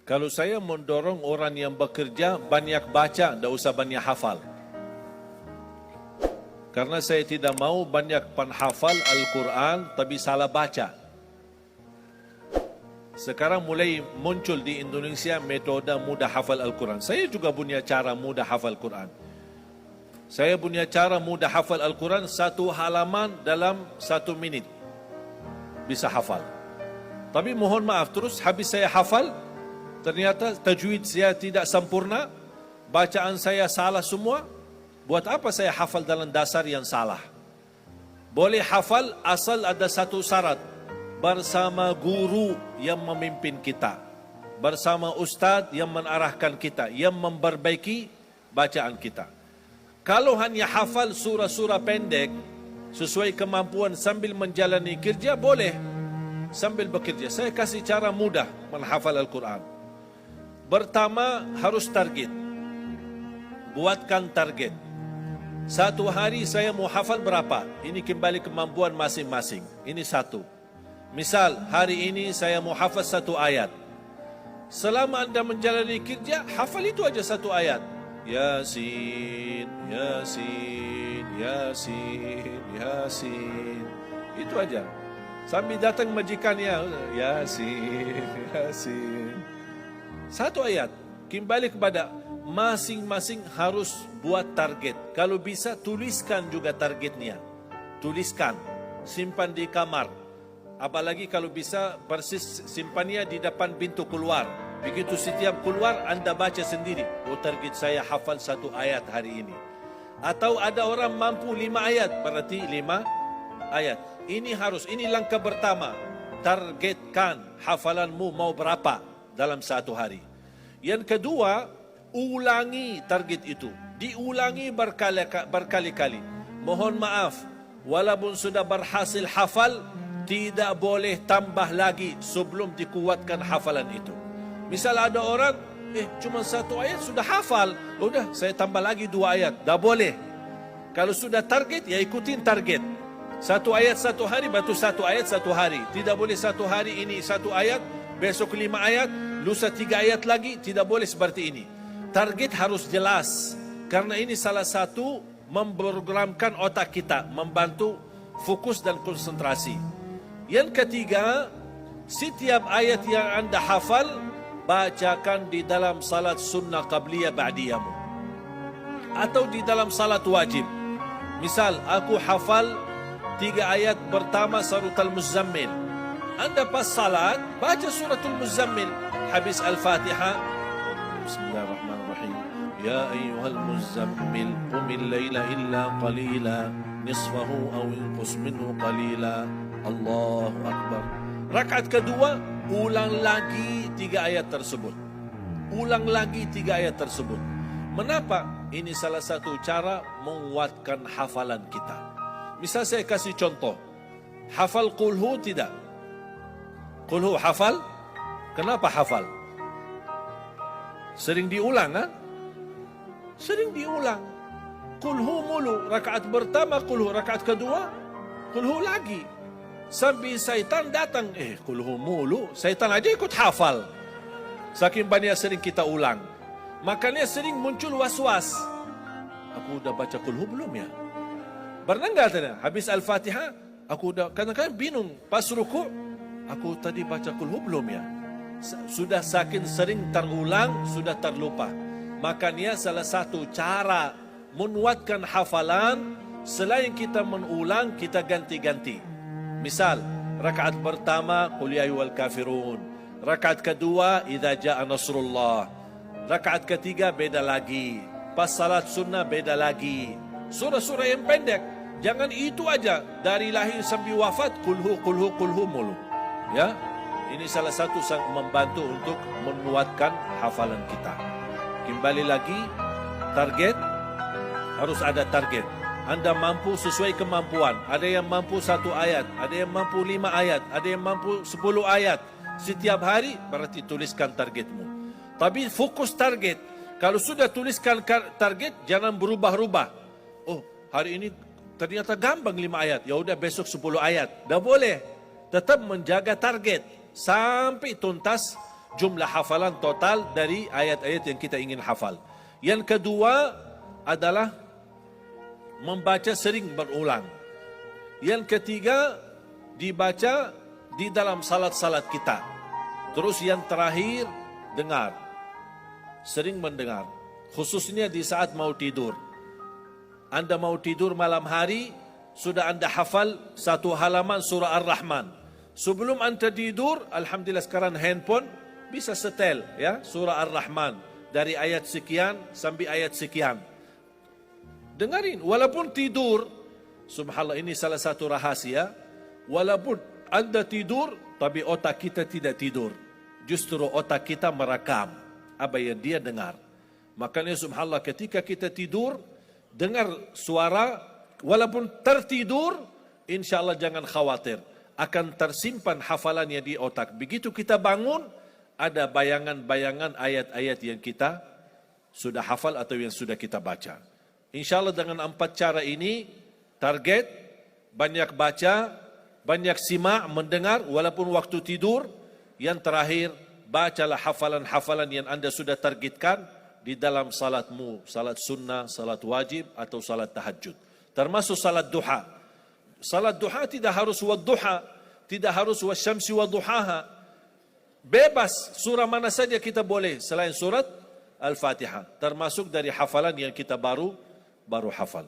Kalau saya mendorong orang yang bekerja banyak baca, tidak usah banyak hafal. Karena saya tidak mau banyak penghafal Al-Quran tapi salah baca. Sekarang mulai muncul di Indonesia metode mudah hafal Al-Quran. Saya juga punya cara mudah hafal Quran. Saya punya cara mudah hafal Al-Quran, satu halaman dalam 1 minit bisa hafal. Tapi mohon maaf, terus habis saya hafal, ternyata tajwid saya tidak sempurna, bacaan saya salah semua. Buat apa saya hafal dalam dasar yang salah? Boleh hafal asal ada satu syarat, bersama guru yang memimpin kita, bersama ustaz yang mengarahkan kita, yang memperbaiki bacaan kita. Kalau hanya hafal surah-surah pendek sesuai kemampuan sambil menjalani kerja, boleh sambil bekerja. Saya kasih cara mudah menghafal Al-Quran. Pertama, harus target. Buatkan target. Satu hari saya mau hafal berapa? Ini kembali kemampuan masing-masing. Ini satu. Misal, hari ini saya mau hafal 1 ayat. Selama anda menjalani kerja, hafal itu aja 1 ayat. Yasin, Yasin, Yasin, Yasin. Itu aja. Sambil datang majikannya, Yasin, Yasin. 1 ayat. Kembali kepada masing-masing harus buat target. Kalau bisa, tuliskan juga targetnya. Tuliskan, simpan di kamar. Apalagi kalau bisa, persis simpannya di depan pintu keluar. Begitu setiap keluar, anda baca sendiri. Oh, target saya hafal 1 ayat hari ini. Atau ada orang mampu 5 ayat, berarti 5 ayat. Ini harus, ini langkah pertama. Targetkan hafalanmu mau berapa dalam 1 hari. Yang kedua, ulangi target itu. Diulangi berkali-kali. Mohon maaf, walaupun sudah berhasil hafal, tidak boleh tambah lagi sebelum dikuatkan hafalan itu. Misal ada orang, cuma 1 ayat sudah hafal. Udah, saya tambah lagi 2 ayat. Dah boleh. Kalau sudah target, ya ikutin target. 1 ayat 1 hari, batu 1 ayat 1 hari. Tidak boleh 1 hari ini 1 ayat, besok 5 ayat, lusa 3 ayat lagi. Tidak boleh seperti ini. Target harus jelas. Karena ini salah satu memprogramkan otak kita, membantu fokus dan konsentrasi. Yang ketiga, setiap ayat yang anda hafal, bacakan di dalam salat sunnah qabliyah ba'diyamu. Atau di dalam salat wajib. Misal, aku hafal 3 ayat pertama surat Al-Muzammil. Anda pas salat, baca suratul Muzammil. Habis Al-Fatihah, Bismillahirrahmanirrahim. Ya ayyuhal muzammil, qumil layla illa qalila, nisfahu aw inqus minhu qalila. Allahu Akbar. Rakaat kedua, ulang lagi 3 ayat tersebut. Ulang lagi 3 ayat tersebut. Mengapa? Ini salah satu cara menguatkan hafalan kita. Misal saya kasih contoh. Hafal qulhu tidak? Qulhu hafal? Kenapa hafal? Sering diulang, ha? Sering diulang. Qulhu mulu. Rakaat pertama qulhu, rakaat kedua qulhu lagi. Sampai syaitan datang, qulhu mulu. Syaitan aja ikut hafal. Saking banyak sering kita ulang. Makanya sering muncul was-was. Aku udah baca qulhu belum ya? Pernah enggak tanya? Habis Al-Fatihah, aku udah kadang-kadang bingung. Pas ruku, aku tadi baca qulhu belum ya? Sudah saking sering terulang, sudah terlupa. Makanya salah satu cara menguatkan hafalan, selain kita mengulang, kita ganti-ganti. Misal, rakaat pertama, Qul ya ayyuhal kafirun. Rakaat kedua, Idza jaa nasrullah. Rakaat ketiga, beda lagi. Pas salat sunnah, beda lagi. Surah-surah yang pendek. Jangan itu aja. Dari lahir sampai wafat, Qulhu, Qulhu, Qulhu mulu. Ya, ini salah satu yang membantu untuk menguatkan hafalan kita. Kembali lagi, target. Harus ada target. Anda mampu sesuai kemampuan. Ada yang mampu 1 ayat, ada yang mampu 5 ayat, ada yang mampu 10 ayat. Setiap hari berarti tuliskan targetmu. Tapi fokus target. Kalau sudah tuliskan target, jangan berubah-ubah. Oh, hari ini ternyata gampang 5 ayat. Ya udah besok 10 ayat. Dah boleh. Tetap menjaga target sampai tuntas jumlah hafalan total dari ayat-ayat yang kita ingin hafal. Yang kedua adalah membaca sering berulang. Yang ketiga, dibaca di dalam salat-salat kita. Terus yang terakhir, dengar. Sering mendengar. Khususnya di saat mau tidur. Anda mau tidur malam hari, sudah Anda hafal satu halaman surah Ar-Rahman. Sebelum Anda tidur, alhamdulillah sekarang handphone bisa setel ya, surah Ar-Rahman dari ayat sekian sampai ayat sekian. Dengarin, walaupun tidur, subhanallah ini salah satu rahasia, walaupun Anda tidur, tapi otak kita tidak tidur. Justru otak kita merekam apa yang dia dengar. Makanya subhanallah ketika kita tidur, dengar suara, walaupun tertidur, insya Allah jangan khawatir. Akan tersimpan hafalannya di otak. Begitu kita bangun, ada bayangan-bayangan ayat-ayat yang kita sudah hafal atau yang sudah kita baca. Insya Allah dengan 4 cara ini, target, banyak baca, banyak simak, mendengar, walaupun waktu tidur. Yang terakhir, bacalah hafalan-hafalan yang Anda sudah targetkan di dalam salatmu, salat sunnah, salat wajib, atau salat tahajud. Termasuk salat duha. Salat duha tidak harus wadduha, tidak harus wasyamsi wadduhaha. Bebas, surah mana saja kita boleh selain surat Al-Fatihah. Termasuk dari hafalan yang kita baru hafal.